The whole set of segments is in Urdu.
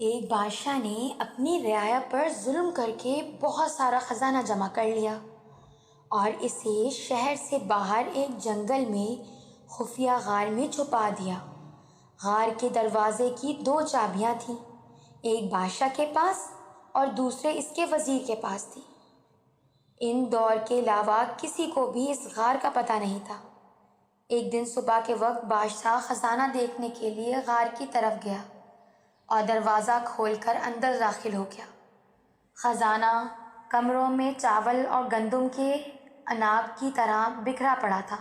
ایک بادشاہ نے اپنی رعایا پر ظلم کر کے بہت سارا خزانہ جمع کر لیا اور اسے شہر سے باہر ایک جنگل میں خفیہ غار میں چھپا دیا۔ غار کے دروازے کی 2 چابیاں تھیں، ایک بادشاہ کے پاس اور دوسرے اس کے وزیر کے پاس تھی۔ ان دور کے علاوہ کسی کو بھی اس غار کا پتہ نہیں تھا۔ ایک دن صبح کے وقت بادشاہ خزانہ دیکھنے کے لیے غار کی طرف گیا اور دروازہ کھول کر اندر داخل ہو گیا۔ خزانہ کمروں میں چاول اور گندم کے اناج کی طرح بکھرا پڑا تھا۔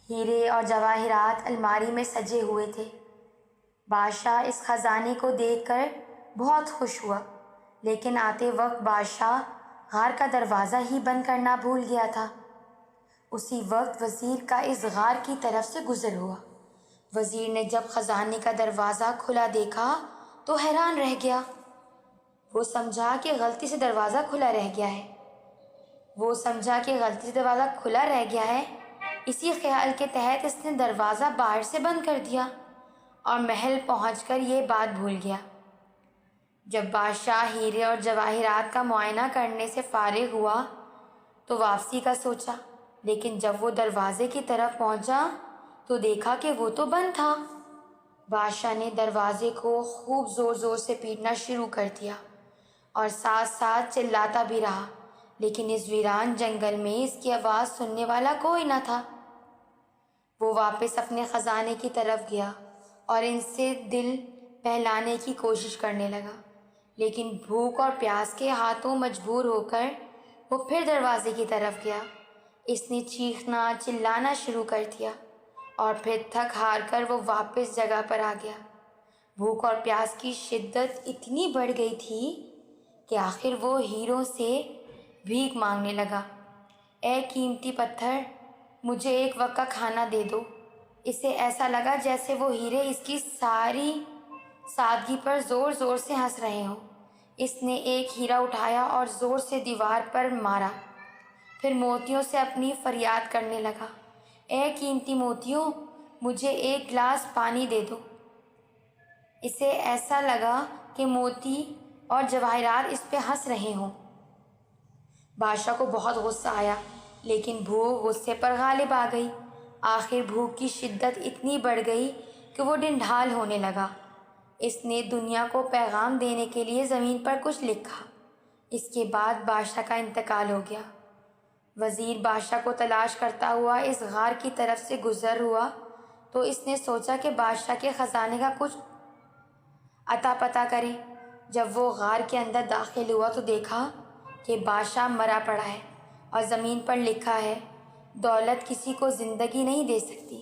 ہیرے اور جواہرات الماری میں سجے ہوئے تھے۔ بادشاہ اس خزانے کو دیکھ کر بہت خوش ہوا، لیکن آتے وقت بادشاہ غار کا دروازہ ہی بند کرنا بھول گیا تھا۔ اسی وقت وزیر کا اس غار کی طرف سے گزر ہوا۔ وزیر نے جب خزانے کا دروازہ کھلا دیکھا تو حیران رہ گیا۔ وہ سمجھا کہ غلطی سے دروازہ کھلا رہ گیا ہے۔ اسی خیال کے تحت اس نے دروازہ باہر سے بند کر دیا اور محل پہنچ کر یہ بات بھول گیا۔ جب بادشاہ ہیرے اور جواہرات کا معائنہ کرنے سے فارغ ہوا تو واپسی کا سوچا، لیکن جب وہ دروازے کی طرف پہنچا تو دیکھا کہ وہ تو بند تھا۔ بادشاہ نے دروازے کو خوب زور زور سے پیٹنا شروع کر دیا اور ساتھ ساتھ چلاتا بھی رہا، لیکن اس ویران جنگل میں اس کی آواز سننے والا کوئی نہ تھا۔ وہ واپس اپنے خزانے کی طرف گیا اور ان سے دل بہلانے کی کوشش کرنے لگا، لیکن بھوک اور پیاس کے ہاتھوں مجبور ہو کر وہ پھر دروازے کی طرف گیا۔ اس نے چیخنا چلانا شروع کر دیا اور پھر تھک ہار کر وہ واپس جگہ پر آ گیا۔ بھوک اور پیاس کی شدت اتنی بڑھ گئی تھی کہ آخر وہ ہیروں سے بھیک مانگنے لگا۔ اے قیمتی پتھر، مجھے ایک وقت کا کھانا دے دو۔ اسے ایسا لگا جیسے وہ ہیرے اس کی ساری سادگی پر زور زور سے ہنس رہے ہوں۔ اس نے ایک ہیرا اٹھایا اور زور سے دیوار پر مارا، پھر موتیوں سے اپنی فریاد کرنے لگا، اے قیمتی موتیوں، مجھے ایک گلاس پانی دے دو۔ اسے ایسا لگا کہ موتی اور جواہرات اس پہ ہنس رہے ہوں۔ بادشاہ کو بہت غصہ آیا، لیکن بھوک غصے پر غالب آ گئی۔ آخر بھوک کی شدت اتنی بڑھ گئی کہ وہ ڈھنڈال ہونے لگا۔ اس نے دنیا کو پیغام دینے کے لیے زمین پر کچھ لکھا۔ اس کے بعد بادشاہ کا انتقال ہو گیا۔ وزیر بادشاہ کو تلاش کرتا ہوا اس غار کی طرف سے گزر ہوا تو اس نے سوچا کہ بادشاہ کے خزانے کا کچھ اتا پتہ کرے۔ جب وہ غار کے اندر داخل ہوا تو دیکھا کہ بادشاہ مرا پڑا ہے اور زمین پر لکھا ہے، دولت کسی کو زندگی نہیں دے سکتی،